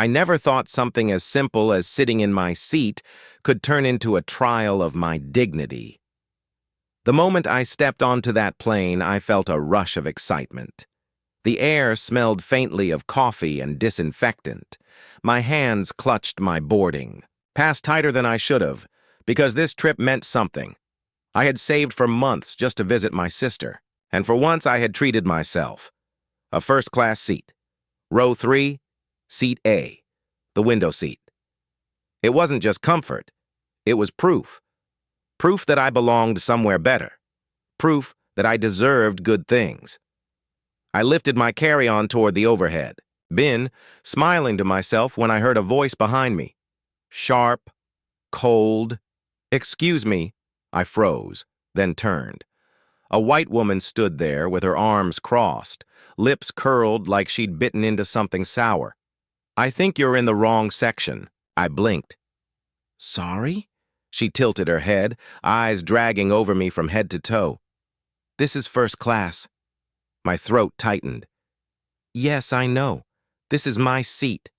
I never thought something as simple as sitting in my seat could turn into a trial of my dignity. The moment I stepped onto that plane, I felt a rush of excitement. The air smelled faintly of coffee and disinfectant. My hands clutched my boarding, passed tighter than I should have, because this trip meant something. I had saved for months just to visit my sister, and for once I had treated myself. A first-class seat. Row 3, seat A, the window seat. It wasn't just comfort. It was proof. Proof that I belonged somewhere better. Proof that I deserved good things. I lifted my carry-on toward the overhead, smiling to myself when I heard a voice behind me. Sharp, cold. "Excuse me." I froze, then turned. A white woman stood there with her arms crossed, lips curled like she'd bitten into something sour. "I think you're in the wrong section." I blinked. "Sorry?" She tilted her head, eyes dragging over me from head to toe. "This is first class." My throat tightened. "Yes, I know. This is my seat.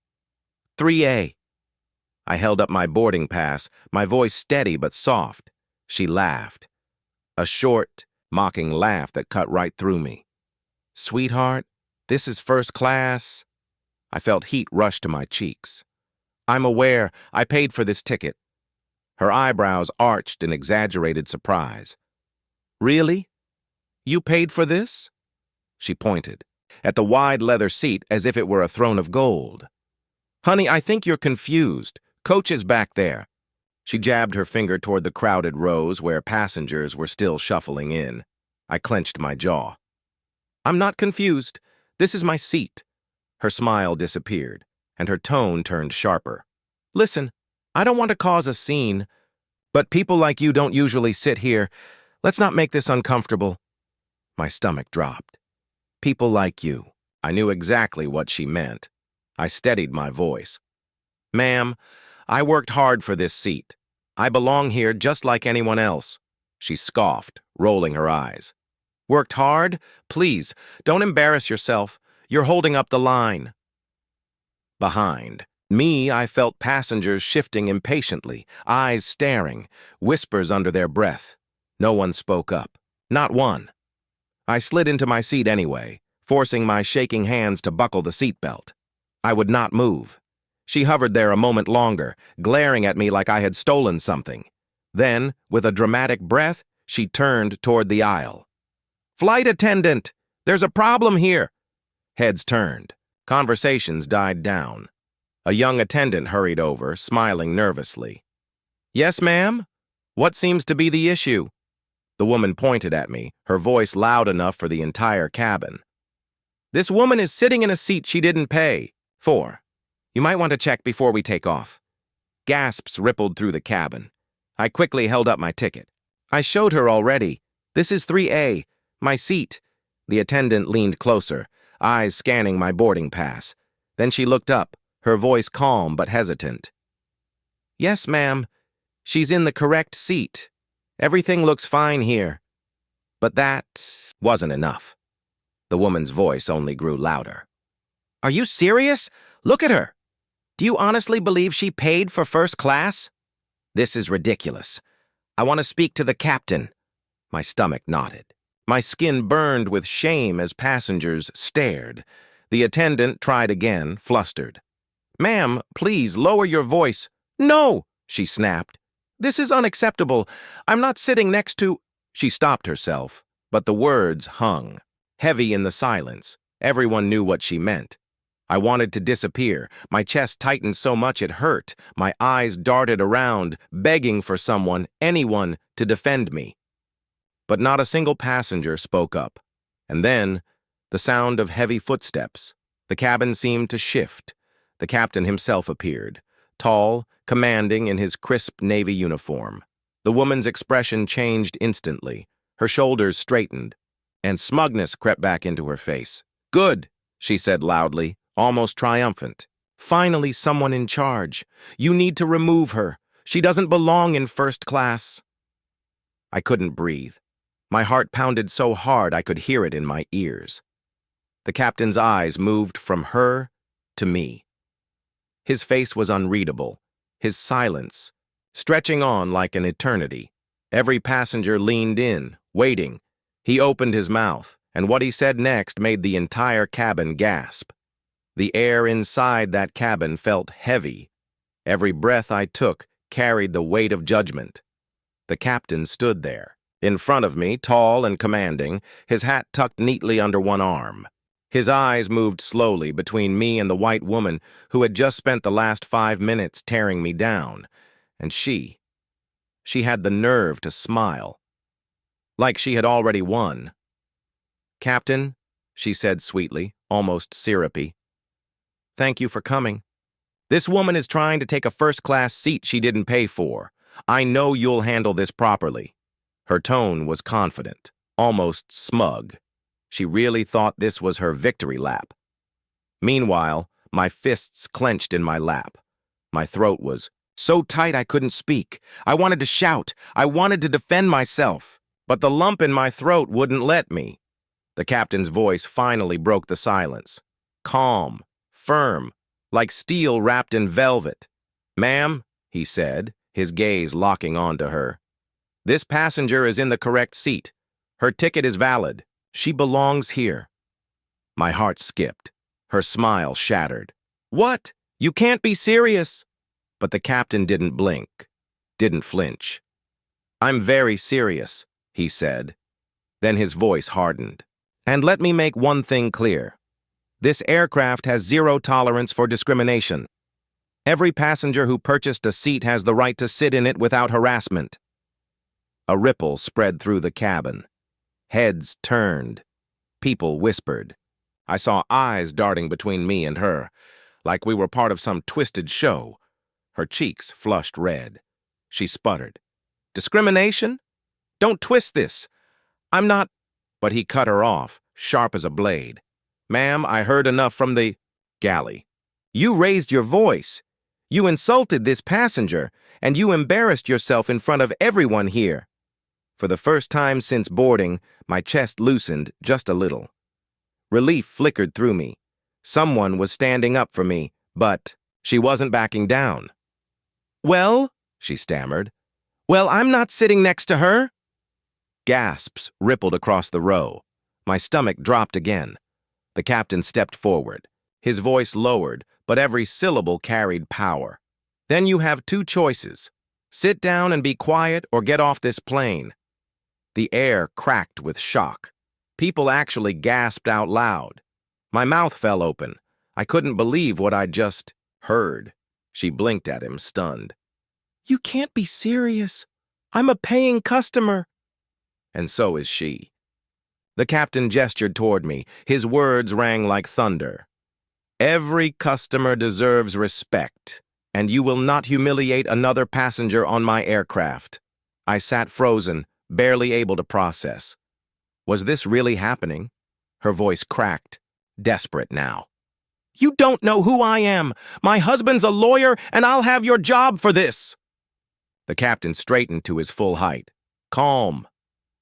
3A. I held up my boarding pass, my voice steady but soft. She laughed. A short, mocking laugh that cut right through me. "Sweetheart, this is first class." I felt heat rush to my cheeks. "I'm aware. I paid for this ticket." Her eyebrows arched in exaggerated surprise. "Really? You paid for this?" She pointed at the wide leather seat as if it were a throne of gold. "Honey, I think you're confused. Coach is back there." She jabbed her finger toward the crowded rows where passengers were still shuffling in. I clenched my jaw. "I'm not confused. This is my seat." Her smile disappeared, and her tone turned sharper. "Listen, I don't want to cause a scene, but people like you don't usually sit here. Let's not make this uncomfortable." My stomach dropped. "People like you." I knew exactly what she meant. I steadied my voice. "Ma'am, I worked hard for this seat. I belong here just like anyone else." She scoffed, rolling her eyes. "Worked hard? Please, don't embarrass yourself. You're holding up the line." Behind me, I felt passengers shifting impatiently, eyes staring, whispers under their breath. No one spoke up. Not one. I slid into my seat anyway, forcing my shaking hands to buckle the seatbelt. I would not move. She hovered there a moment longer, glaring at me like I had stolen something. Then, with a dramatic breath, she turned toward the aisle. "Flight attendant! There's a problem here!" Heads turned. Conversations died down. A young attendant hurried over, smiling nervously. "Yes, ma'am? What seems to be the issue?" The woman pointed at me, her voice loud enough for the entire cabin. "This woman is sitting in a seat she didn't pay for. You might want to check before we take off." Gasps rippled through the cabin. I quickly held up my ticket. "I showed her already. This is 3A, my seat." The attendant leaned closer, eyes scanning my boarding pass. Then she looked up, her voice calm but hesitant. "Yes, ma'am. She's in the correct seat. Everything looks fine here." But that wasn't enough. The woman's voice only grew louder. "Are you serious? Look at her. Do you honestly believe she paid for first class? This is ridiculous. I want to speak to the captain." My stomach knotted. My skin burned with shame as passengers stared. The attendant tried again, flustered. "Ma'am, please lower your voice." "No," she snapped. "This is unacceptable. I'm not sitting next to—" She stopped herself, but the words hung, heavy in the silence. Everyone knew what she meant. I wanted to disappear. My chest tightened so much it hurt. My eyes darted around, begging for someone, anyone, to defend me. But not a single passenger spoke up. And then, the sound of heavy footsteps. The cabin seemed to shift. The captain himself appeared, tall, commanding in his crisp navy uniform. The woman's expression changed instantly. Her shoulders straightened, and smugness crept back into her face. "Good," she said loudly, almost triumphant. "Finally someone in charge. You need to remove her. She doesn't belong in first class." I couldn't breathe. My heart pounded so hard I could hear it in my ears. The captain's eyes moved from her to me. His face was unreadable, his silence stretching on like an eternity. Every passenger leaned in, waiting. He opened his mouth, and what he said next made the entire cabin gasp. The air inside that cabin felt heavy. Every breath I took carried the weight of judgment. The captain stood there, in front of me, tall and commanding, his hat tucked neatly under one arm. His eyes moved slowly between me and the white woman who had just spent the last 5 minutes tearing me down. And she had the nerve to smile, like she had already won. "Captain," she said sweetly, almost syrupy, "thank you for coming. This woman is trying to take a first-class seat she didn't pay for. I know you'll handle this properly." Her tone was confident, almost smug. She really thought this was her victory lap. Meanwhile, my fists clenched in my lap. My throat was so tight I couldn't speak. I wanted to shout. I wanted to defend myself. But the lump in my throat wouldn't let me. The captain's voice finally broke the silence. Calm, firm, like steel wrapped in velvet. "Ma'am," he said, his gaze locking onto her, "this passenger is in the correct seat. Her ticket is valid. She belongs here." My heart skipped. Her smile shattered. "What? You can't be serious." But the captain didn't blink, didn't flinch. "I'm very serious," he said. Then his voice hardened. "And let me make one thing clear. This aircraft has zero tolerance for discrimination. Every passenger who purchased a seat has the right to sit in it without harassment." A ripple spread through the cabin. Heads turned. People whispered. I saw eyes darting between me and her, like we were part of some twisted show. Her cheeks flushed red. She sputtered. "Discrimination? Don't twist this. I'm not—" But he cut her off, sharp as a blade. "Ma'am, I heard enough from the galley. You raised your voice. You insulted this passenger, and you embarrassed yourself in front of everyone here." For the first time since boarding, my chest loosened just a little. Relief flickered through me. Someone was standing up for me, but she wasn't backing down. "Well," she stammered, "well, I'm not sitting next to her." Gasps rippled across the row. My stomach dropped again. The captain stepped forward. His voice lowered, but every syllable carried power. "Then you have two choices. Sit down and be quiet or get off this plane." The air cracked with shock. People actually gasped out loud. My mouth fell open. I couldn't believe what I'd just heard. She blinked at him, stunned. "You can't be serious. I'm a paying customer." And so is she. The captain gestured toward me. His words rang like thunder. "Every customer deserves respect, and you will not humiliate another passenger on my aircraft." I sat frozen, barely able to process. Was this really happening? Her voice cracked, desperate now. "You don't know who I am. My husband's a lawyer, and I'll have your job for this." The captain straightened to his full height. Calm,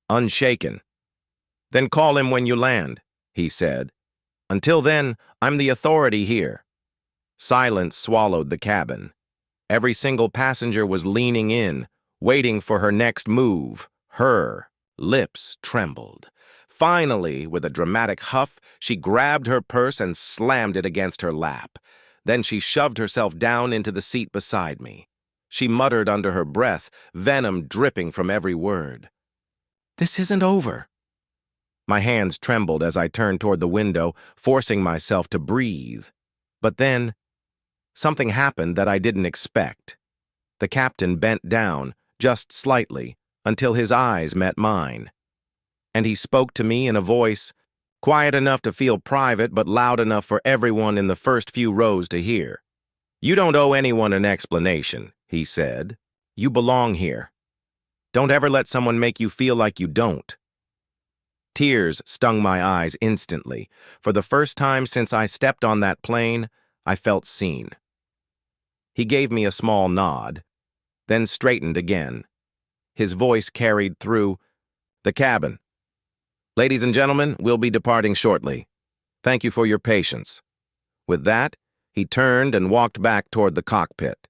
unshaken. "Then call him when you land," he said. "Until then, I'm the authority here." Silence swallowed the cabin. Every single passenger was leaning in, waiting for her next move. Her lips trembled. Finally, with a dramatic huff, she grabbed her purse and slammed it against her lap. Then she shoved herself down into the seat beside me. She muttered under her breath, venom dripping from every word. "This isn't over." My hands trembled as I turned toward the window, forcing myself to breathe. But then, something happened that I didn't expect. The captain bent down, just slightly, until his eyes met mine. And he spoke to me in a voice quiet enough to feel private but loud enough for everyone in the first few rows to hear. "You don't owe anyone an explanation," he said. "You belong here. Don't ever let someone make you feel like you don't." Tears stung my eyes instantly. For the first time since I stepped on that plane, I felt seen. He gave me a small nod, then straightened again. His voice carried through the cabin. "Ladies and gentlemen, we'll be departing shortly. Thank you for your patience." With that, He turned and walked back toward the cockpit.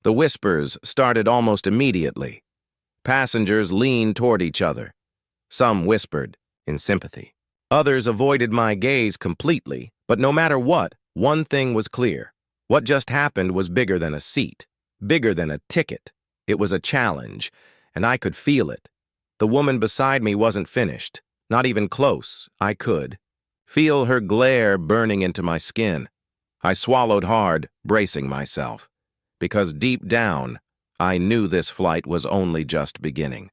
The whispers started almost immediately. Passengers leaned toward each other. Some whispered in sympathy. Others avoided my gaze completely, but no matter what, one thing was clear. What just happened was bigger than a seat, bigger than a ticket. It was a challenge, and I could feel it. The woman beside me wasn't finished, not even close. I could feel her glare burning into my skin. I swallowed hard, bracing myself, because deep down, I knew this flight was only just beginning.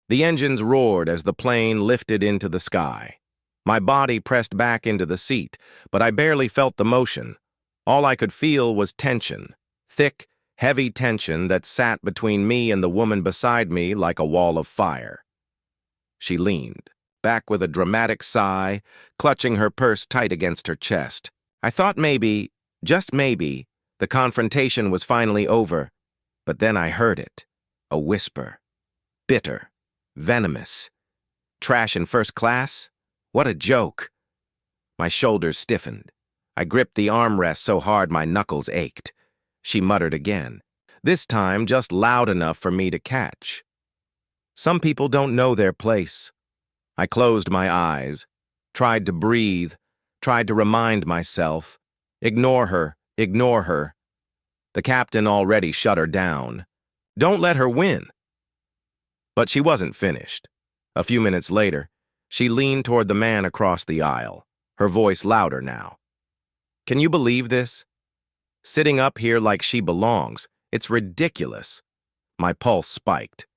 The engines roared as the plane lifted into the sky. My body pressed back into the seat, but I barely felt the motion. All I could feel was tension, thick, heavy tension that sat between me and the woman beside me like a wall of fire. She leaned back with a dramatic sigh, clutching her purse tight against her chest. I thought maybe, just maybe, the confrontation was finally over, but then I heard it, a whisper. Bitter, venomous. Trash in first class? What a joke. My shoulders stiffened. I gripped the armrest so hard my knuckles ached. She muttered again, this time just loud enough for me to catch. Some people don't know their place. I closed my eyes, tried to breathe, tried to remind myself. Ignore her, ignore her. The captain already shut her down. Don't let her win. But she wasn't finished. A few minutes later, she leaned toward the man across the aisle, her voice louder now. Can you believe this? Sitting up here like she belongs. It's ridiculous. My pulse spiked.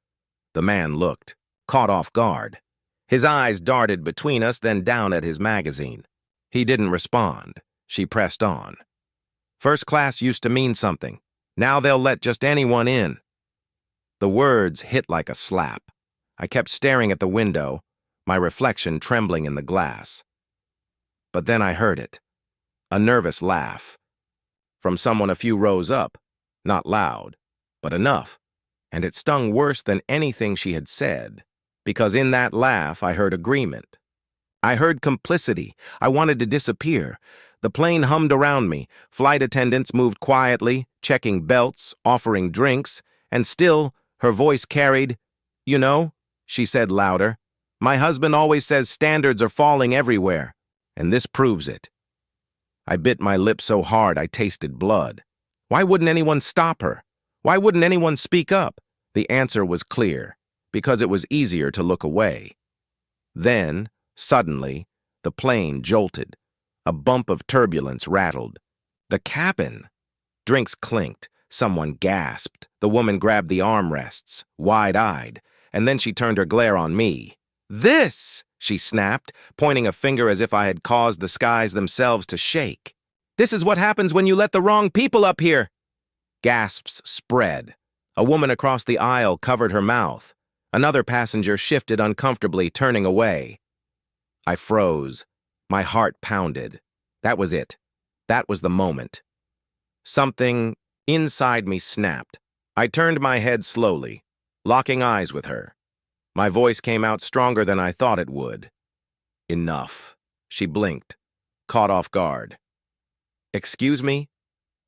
The man looked, caught off guard. His eyes darted between us, then down at his magazine. He didn't respond. She pressed on. First class used to mean something. Now they'll let just anyone in. The words hit like a slap. I kept staring at the window, my reflection trembling in the glass. But then I heard it. A nervous laugh. From someone a few rows up. Not loud, but enough. And it stung worse than anything she had said. Because in that laugh, I heard agreement. I heard complicity. I wanted to disappear. The plane hummed around me. Flight attendants moved quietly, checking belts, offering drinks, and still, her voice carried, "You know," she said louder, "my husband always says standards are falling everywhere, and this proves it." I bit my lip so hard I tasted blood. Why wouldn't anyone stop her? Why wouldn't anyone speak up? The answer was clear. Because it was easier to look away. Then, suddenly, the plane jolted. A bump of turbulence rattled. The cabin! Drinks clinked. Someone gasped. The woman grabbed the armrests, wide-eyed, and then she turned her glare on me. "This!" she snapped, pointing a finger as if I had caused the skies themselves to shake. "This is what happens when you let the wrong people up here!" Gasps spread. A woman across the aisle covered her mouth. Another passenger shifted uncomfortably, turning away. I froze. My heart pounded. That was it. That was the moment. Something inside me snapped. I turned my head slowly, locking eyes with her. My voice came out stronger than I thought it would. "Enough." She blinked, caught off guard. "Excuse me?"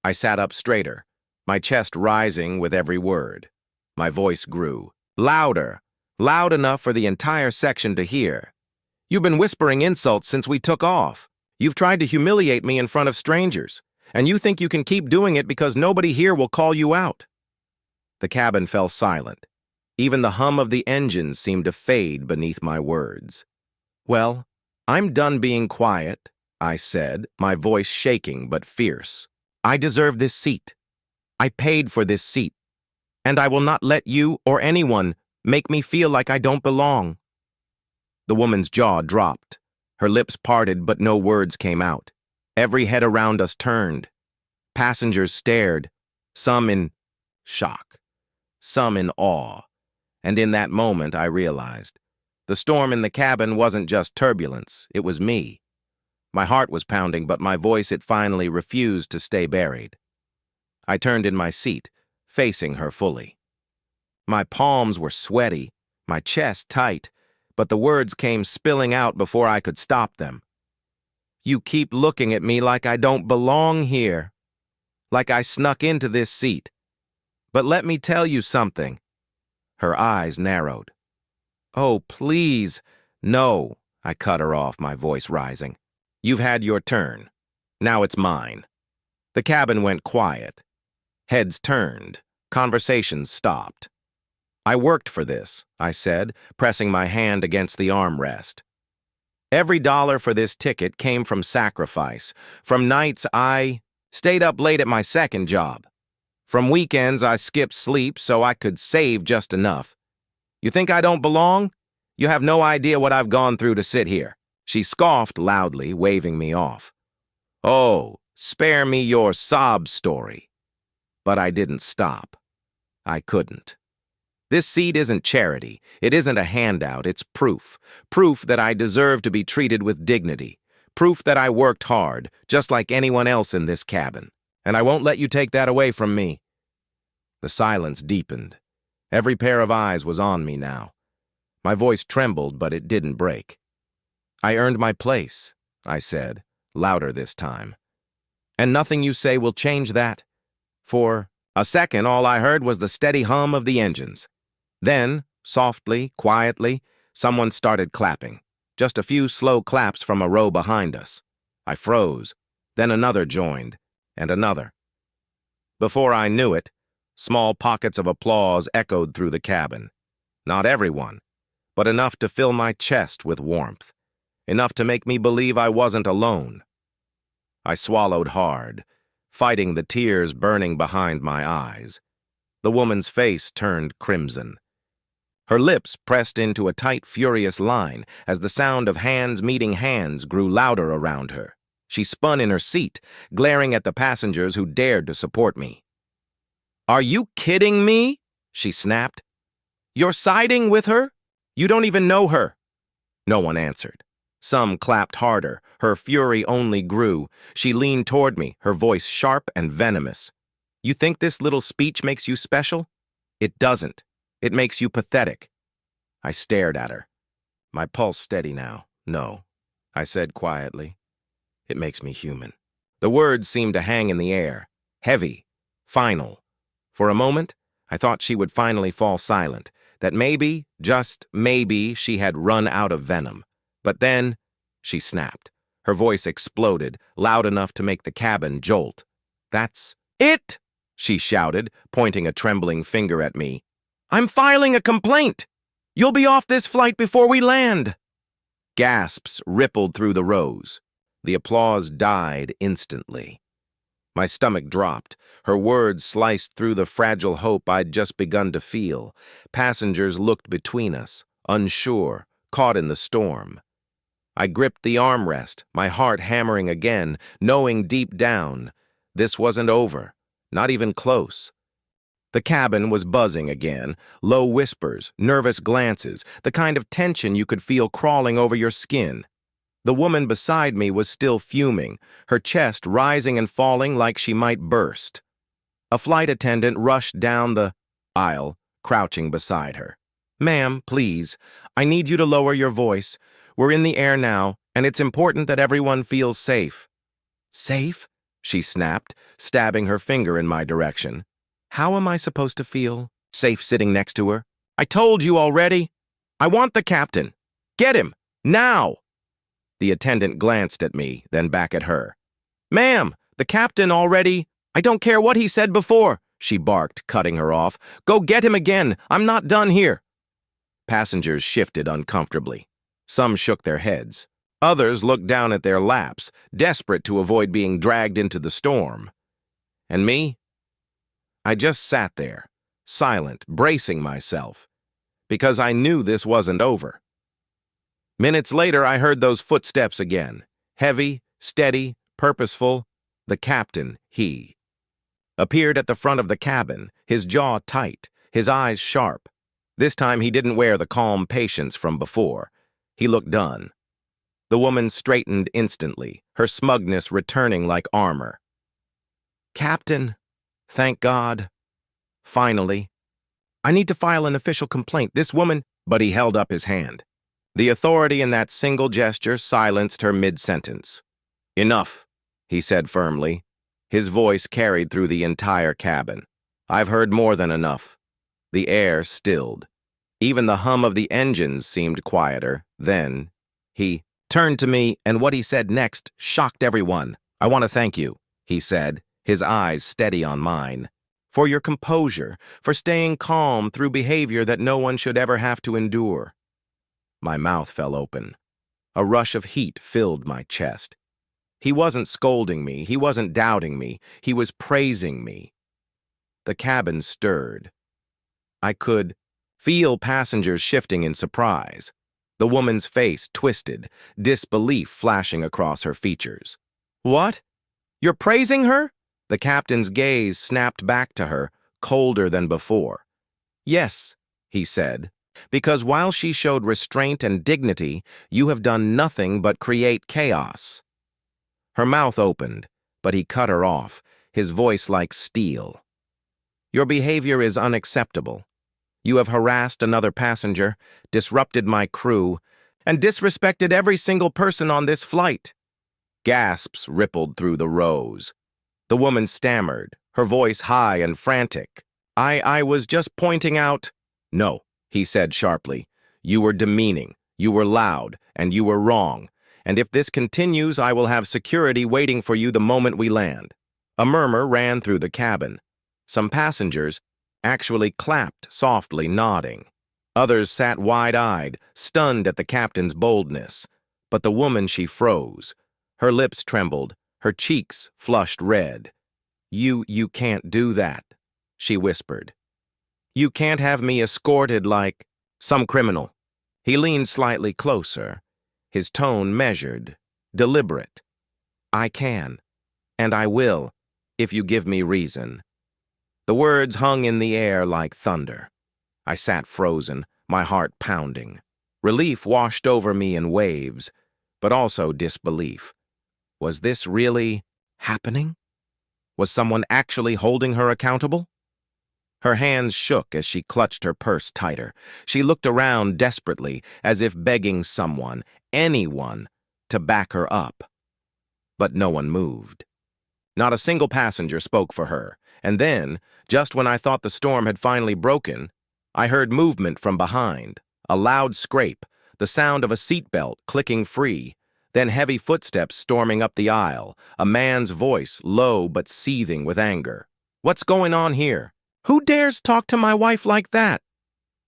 I sat up straighter, my chest rising with every word. My voice grew. Louder, loud enough for the entire section to hear. "You've been whispering insults since we took off. You've tried to humiliate me in front of strangers, and you think you can keep doing it because nobody here will call you out." The cabin fell silent. Even the hum of the engines seemed to fade beneath my words. "Well, I'm done being quiet," I said, my voice shaking but fierce. "I deserve this seat. I paid for this seat. And I will not let you or anyone make me feel like I don't belong." The woman's jaw dropped. Her lips parted, but no words came out. Every head around us turned. Passengers stared, some in shock, some in awe. And in that moment, I realized the storm in the cabin wasn't just turbulence, it was me. My heart was pounding, but my voice, it finally refused to stay buried. I turned in my seat, facing her fully. My palms were sweaty, my chest tight, but the words came spilling out before I could stop them. You keep looking at me like I don't belong here, like I snuck into this seat. But let me tell you something." Her eyes narrowed. "Oh, please." "No," I cut her off, my voice rising. "You've had your turn. Now it's mine." The cabin went quiet. Heads turned. Conversations stopped. "I worked for this," I said, pressing my hand against the armrest. "Every dollar for this ticket came from sacrifice, from nights I stayed up late at my second job. From weekends I skipped sleep so I could save just enough. You think I don't belong? You have no idea what I've gone through to sit here." She scoffed loudly, waving me off. "Oh, spare me your sob story." But I didn't stop. I couldn't. This seat isn't charity. It isn't a handout. It's proof. Proof that I deserve to be treated with dignity. Proof that I worked hard, just like anyone else in this cabin. And I won't let you take that away from me." The silence deepened. Every pair of eyes was on me now. My voice trembled, but it didn't break. "I earned my place," I said, louder this time. "And nothing you say will change that." For a second, all I heard was the steady hum of the engines. Then, softly, quietly, someone started clapping. Just a few slow claps from a row behind us. I froze. Then another joined, and another. Before I knew it, small pockets of applause echoed through the cabin. Not everyone, but enough to fill my chest with warmth. Enough to make me believe I wasn't alone. I swallowed hard, fighting the tears burning behind my eyes. The woman's face turned crimson. Her lips pressed into a tight, furious line as the sound of hands meeting hands grew louder around her. She spun in her seat, glaring at the passengers who dared to support me. "Are you kidding me?" she snapped. "You're siding with her? You don't even know her." No one answered. Some clapped harder. Her fury only grew. She leaned toward me, her voice sharp and venomous. "You think this little speech makes you special? It doesn't. It makes you pathetic." I stared at her. My pulse steady now. "No," I said quietly. "It makes me human." The words seemed to hang in the air, heavy, final. For a moment, I thought she would finally fall silent, that maybe, just maybe, she had run out of venom. But then, she snapped. Her voice exploded, loud enough to make the cabin jolt. "That's it!" she shouted, pointing a trembling finger at me. "I'm filing a complaint! You'll be off this flight before we land!" Gasps rippled through the rows. The applause died instantly. My stomach dropped. Her words sliced through the fragile hope I'd just begun to feel. Passengers looked between us, unsure, caught in the storm. I gripped the armrest, my heart hammering again, knowing deep down, this wasn't over, not even close. The cabin was buzzing again, low whispers, nervous glances, the kind of tension you could feel crawling over your skin. The woman beside me was still fuming, her chest rising and falling like she might burst. A flight attendant rushed down the aisle, crouching beside her. "Ma'am, please, I need you to lower your voice. We're in the air now, and it's important that everyone feels safe." "Safe?" she snapped, stabbing her finger in my direction. "How am I supposed to feel safe sitting next to her? I told you already. I want the captain. Get him, now!" The attendant glanced at me, then back at her. "Ma'am, the captain already—" "I don't care what he said before," she barked, cutting her off. "Go get him again. I'm not done here." Passengers shifted uncomfortably. Some shook their heads. Others looked down at their laps, desperate to avoid being dragged into the storm. And me? I just sat there, silent, bracing myself, because I knew this wasn't over. Minutes later, I heard those footsteps again, heavy, steady, purposeful. The captain, he, appeared at the front of the cabin, his jaw tight, his eyes sharp. This time he didn't wear the calm patience from before. He looked done. The woman straightened instantly, her smugness returning like armor. "Captain, thank God. Finally. I need to file an official complaint. This woman—" But he held up his hand. The authority in that single gesture silenced her mid-sentence. Enough, he said firmly. His voice carried through the entire cabin. I've heard more than enough. The air stilled. Even the hum of the engines seemed quieter. Then, he turned to me, and what he said next shocked everyone. I want to thank you, he said, his eyes steady on mine, for your composure, for staying calm through behavior that no one should ever have to endure. My mouth fell open. A rush of heat filled my chest. He wasn't scolding me, he wasn't doubting me, he was praising me. The cabin stirred. I could feel passengers shifting in surprise. The woman's face twisted, disbelief flashing across her features. What? You're praising her? The captain's gaze snapped back to her, colder than before. Yes, he said, because while she showed restraint and dignity, you have done nothing but create chaos. Her mouth opened, but he cut her off, his voice like steel. Your behavior is unacceptable. You have harassed another passenger, disrupted my crew, and disrespected every single person on this flight. Gasps rippled through the rows. The woman stammered, her voice high and frantic. I was just pointing out. No, he said sharply. You were demeaning, you were loud, and you were wrong. And if this continues, I will have security waiting for you the moment we land. A murmur ran through the cabin. Some passengers actually clapped softly, nodding. Others sat wide-eyed, stunned at the captain's boldness. But the woman, she froze. Her lips trembled, her cheeks flushed red. You can't do that, she whispered. You can't have me escorted like some criminal. He leaned slightly closer, his tone measured, deliberate. I can, and I will, if you give me reason. The words hung in the air like thunder. I sat frozen, my heart pounding. Relief washed over me in waves, but also disbelief. Was this really happening? Was someone actually holding her accountable? Her hands shook as she clutched her purse tighter. She looked around desperately, as if begging someone, anyone, to back her up. But no one moved. Not a single passenger spoke for her. And then, just when I thought the storm had finally broken, I heard movement from behind, a loud scrape, the sound of a seatbelt clicking free, then heavy footsteps storming up the aisle, a man's voice low but seething with anger. What's going on here? Who dares talk to my wife like that?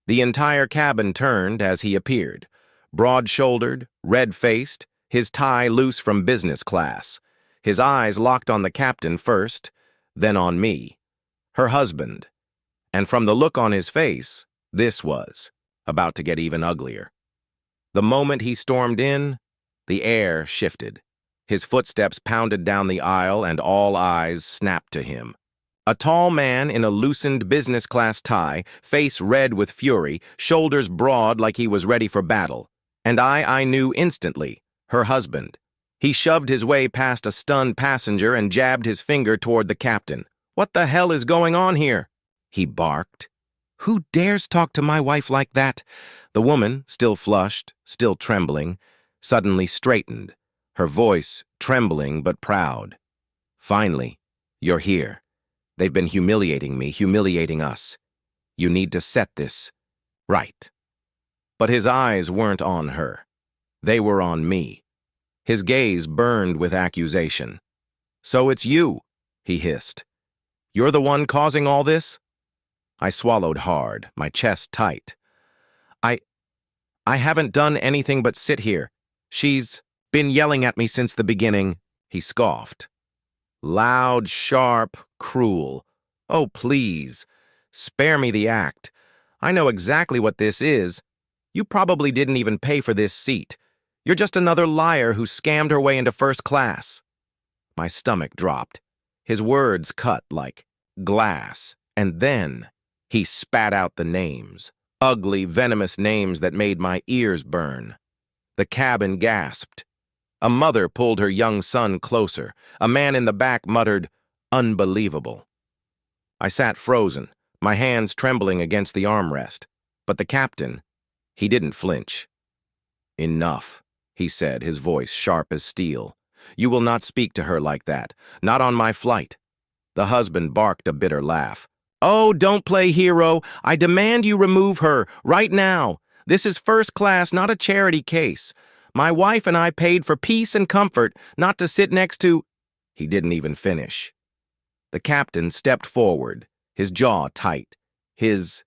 The entire cabin turned as he appeared, broad-shouldered, red-faced, his tie loose from business class. His eyes locked on the captain first, then on me, her husband. And from the look on his face, this was about to get even uglier. The moment he stormed in, the air shifted. His footsteps pounded down the aisle and all eyes snapped to him. A tall man in a loosened business-class tie, face red with fury, shoulders broad like he was ready for battle. And I knew instantly, her husband. He shoved his way past a stunned passenger and jabbed his finger toward the captain. What the hell is going on here? He barked. Who dares talk to my wife like that? The woman, still flushed, still trembling, suddenly straightened, her voice trembling but proud. Finally, you're here. They've been humiliating me, humiliating us. You need to set this right. But his eyes weren't on her. They were on me. His gaze burned with accusation. So it's you, he hissed. You're the one causing all this? I swallowed hard, my chest tight. I haven't done anything but sit here. She's been yelling at me since the beginning, he scoffed. Loud, sharp, cruel. Oh, please, spare me the act. I know exactly what this is. You probably didn't even pay for this seat. You're just another liar who scammed her way into first class. My stomach dropped. His words cut like glass. And then he spat out the names. Ugly, venomous names that made my ears burn. The cabin gasped. A mother pulled her young son closer. A man in the back muttered, "Unbelievable." I sat frozen, my hands trembling against the armrest. But the captain, he didn't flinch. Enough, he said, his voice sharp as steel. You will not speak to her like that. Not on my flight." The husband barked a bitter laugh. "Oh, don't play hero. I demand you remove her, right now. This is first class, not a charity case. My wife and I paid for peace and comfort, not to sit next to—" He didn't even finish. The captain stepped forward, his jaw tight, his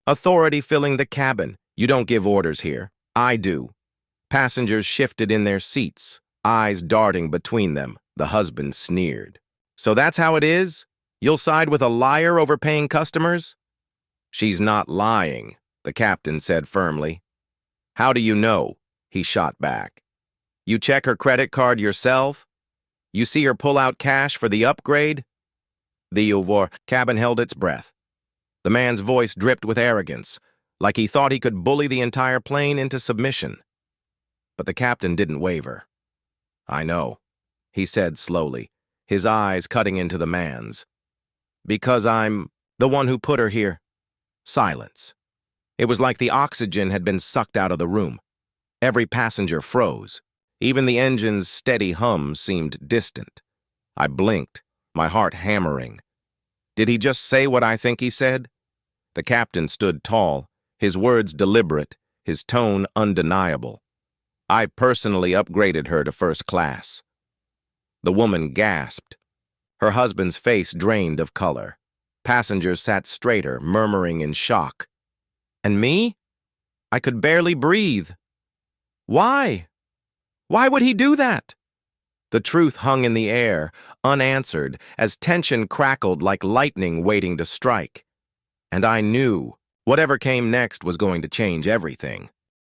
authority filling the cabin. "You don't give orders here. I do." Passengers shifted in their seats, eyes darting between them. The husband sneered. "So that's how it is? You'll side with a liar over paying customers?" "She's not lying," the captain said firmly. "How do you know?" he shot back. "You check her credit card yourself? You see her pull out cash for the upgrade?" The cabin held its breath. The man's voice dripped with arrogance, like he thought he could bully the entire plane into submission. But the captain didn't waver. "I know," he said slowly, his eyes cutting into the man's. "Because I'm the one who put her here." Silence. It was like the oxygen had been sucked out of the room. Every passenger froze. Even the engine's steady hum seemed distant. I blinked, my heart hammering. Did he just say what I think he said? The captain stood tall, his words deliberate, his tone undeniable. "I personally upgraded her to first class." The woman gasped. Her husband's face drained of color. Passengers sat straighter, murmuring in shock. And me? I could barely breathe. Why? Why would he do that? The truth hung in the air, unanswered, as tension crackled like lightning waiting to strike. And I knew whatever came next was going to change everything.